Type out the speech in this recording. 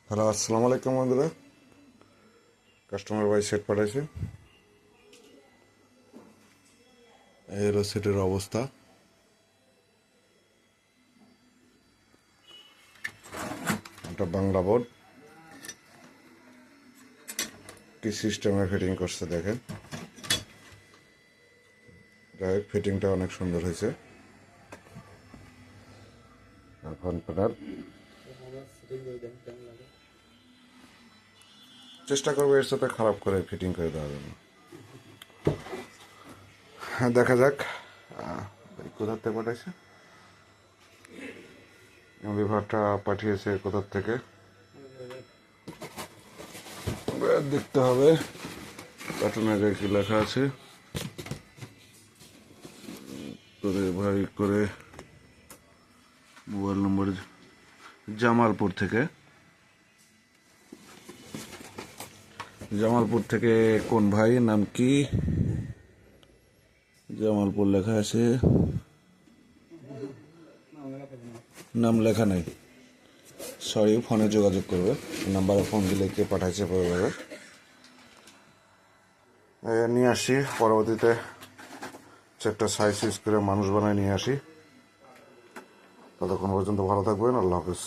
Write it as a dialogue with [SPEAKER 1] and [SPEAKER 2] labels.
[SPEAKER 1] Hello, আসসালামু আলাইকুম বন্ধুরা। কাস্টমার ভাই সেট পাঠাইছে, এই হলো সেটের অবস্থা। একটা বাংলা বোর্ড, কি সিস্টেমে ফিটিং করছে দেখেন। যাই হোক, ফিটিংটা অনেক সুন্দর হয়েছে। এখন প্যানেল চেষ্টা করবো এর সাথে খারাপ করে ফিটিং করে দেওয়ার জন্য। হ্যাঁ, দেখা যাক কোথার থেকে পাঠাইছে। লিভারটা পাঠিয়েছে কোথার থেকে দেখতে হবে। কার্টুনে গায়ে কি লেখা আছে করে ভাই করে। মোবাইল নম্বর জামালপুর থেকে। জামালপুর থেকে কোন ভাই, নাম কি? জামালপুর লেখা আছে, নাম লেখা নাই। সরি, ফোনে যোগাযোগ করবে, নাম্বারে ফোন দিলে কে পাঠাইছে পরে যাবে। নিয়ে আসি পরবর্তীতে, একটা সাইজ ইউজ করে মানুষ বানায় নিয়ে আসি। ততক্ষণ পর্যন্ত ভালো থাকবেন। আল্লাহ হাফিজ।